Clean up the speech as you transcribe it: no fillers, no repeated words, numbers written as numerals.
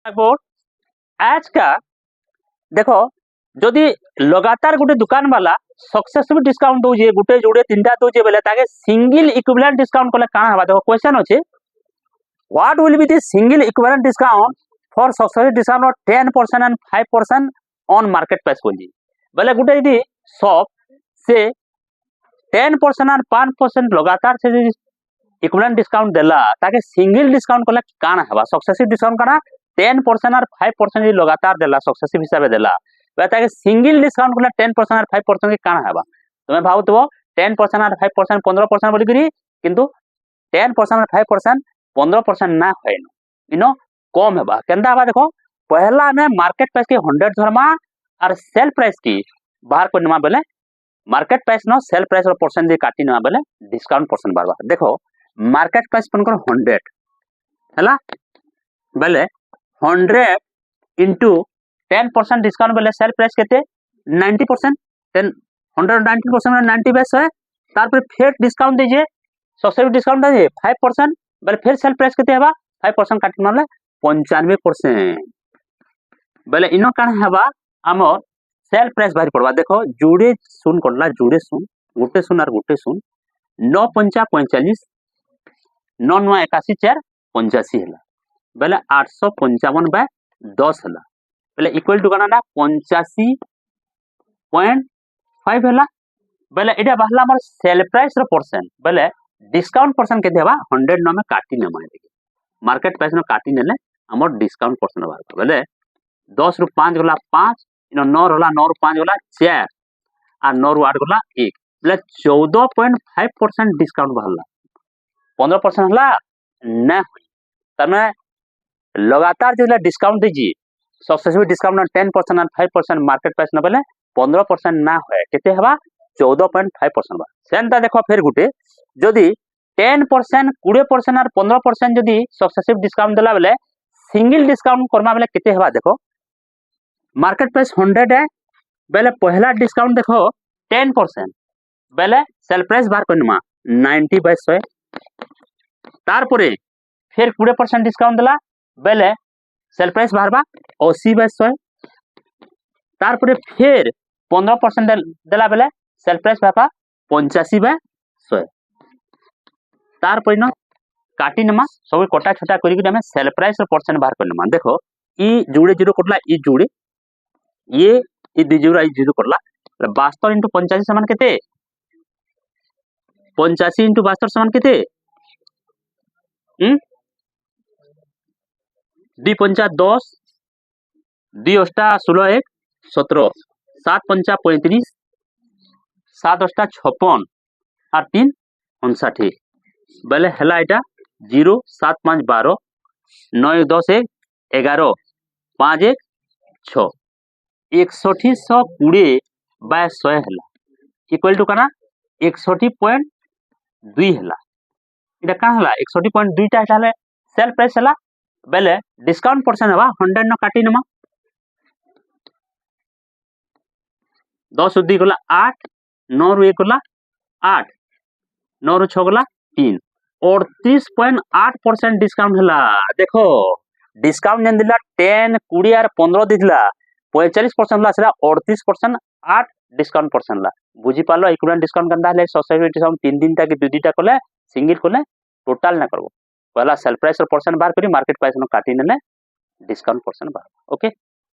board आज का देखो जदि लगातार गोटे दुकान वाला सक्सेसफुल डिस्काउंट दौजे गोटे जोड़े तीन टा दौजे बेले ताके सिंगल इक्विवेलेंट डिस्काउंट कले काना हबा देखो क्वेश्चन अछि what will be the single equivalent discount for successful discount of 10% and 5% on market price बोली बेले गोटे यदि शॉप से 10% और 5% लगातार से इक्विवेलेंट डिस्काउंट देला ताके सिंगल डिस्काउंट कले काना हबा सक्सेसिव डिस्काउंट काना 10% और 5% लगातार देला सक्सेसिव हिसाब से देला ताके सिंगल डिस्काउंट कले 10% और 5% के काना हबा तुमे भाबुतबो 10% और 5% 15% बोली करी किंतु 10% और 5% 15% ना होइनो इनो कम हबा केंदा हबा देखो पहला में मार्केट प्राइस के 100 धरमा और सेल प्राइस की बाहर करनमा बेले मार्केट प्राइस नो सेल प्राइस रो परसेंट दे काटी नवा बेले डिस्काउंट परसेंट बारबा देखो मार्केट प्राइस पनकर 100 हला बेले 100 into 10% डिस्काउंट बेले सेल प्राइस केते 90% 10 190% में 90 बेस है तार पर फिर डिस्काउंट दीजिए सक्सेसिव डिस्काउंट दीजिए 5% बेले फिर सेल प्राइस केते हबा 5% काटी नले 95% बेले इनो कान हबा हमर सेल प्राइस बाहर पड़वा देखो जुड़े सुन करला जुड़े सुन गुटे सुन और गुटे सुन 9 पंचा 45 9 9 81 4 85 हला बेले 855 बाय 10 हला बेले इक्वल टू काना 85.5 हला बेले एटा बाहला हमर सेल प्राइस रो परसेंट बेले डिस्काउंट परसेंट केते हबा 100 न में काटी न माने मार्केट प्राइस न काटी नेले हमर डिस्काउंट परसेंट बाहर बेले 10 रु 5 गला 5 इनो 9 होला 9 रु 5 गला 4 और 9 रु 8 गला 1 बेले 14.5% डिस्काउंट बाहरला 15% हला ना होई तमे लगातार जो डिस्काउंट दीजिए सक्सेसफुल डिस्काउंट 10% और 5% मार्केट प्राइस न बेले 15% ना होए केते हबा 14.5% बा सेंता देखो फिर गुटे जदी 10% 20% और 15% जदी सक्सेसफुल डिस्काउंट देला बेले सिंगल डिस्काउंट करमा बेले केते हबा देखो मार्केट प्राइस 100 है बेले पहला डिस्काउंट देखो 10% बेले सेल प्राइस बाहर करनमा 90 बाय 100 तार परे फिर 20% डिस्काउंट देला बेले सेल प्राइस बाहर बा 80 बाय 100 तार परे फिर 15% देला बेले सेल प्राइस बापा 85 बाय 100 तार परे न काटी नमा सब कटा छोटा करी हमें सेल प्राइस रो परसेंट बाहर करनमा देखो ई जुड़े जीरो करला ई जुड़े ये दी जीरो ई जीरो करला 72 into 85 समान केते 85 into 72 समान केते दी पंचा 10 दी अष्टा 16 1 17 7 पंचा 35 7 अष्टा 56 और 3 59 बेले हला एटा 0 7 5 12 9 10 1 11 5 1 6 6120 बाय 100 हला इक्वल टू काना 61.2 हला इटा का हला 61.2 टा हला सेल प्राइस हला बेले डिस्काउंट परसेंट हवा 100 न काटी नमा 10 उद्दी गला 8 9 रु 1 गला 8 9 रु 6 गला 3 38.8% डिस्काउंट हला देखो डिस्काउंट ने दिला 10 20 और 15 दिला 45% ला सेला 38% 8 डिस्काउंट परसेंट ला बुझी पालो इक्विवेलेंट डिस्काउंट कंदा ले सोसाइटी डिस्काउंट 3 दिन तक 2 दिन तक कोले सिंगल कोले टोटल ना करबो पहला सेल प्राइस और परसेंट बाहर करी मार्केट प्राइस न काटी नेले डिस्काउंट परसेंट बाहर ओके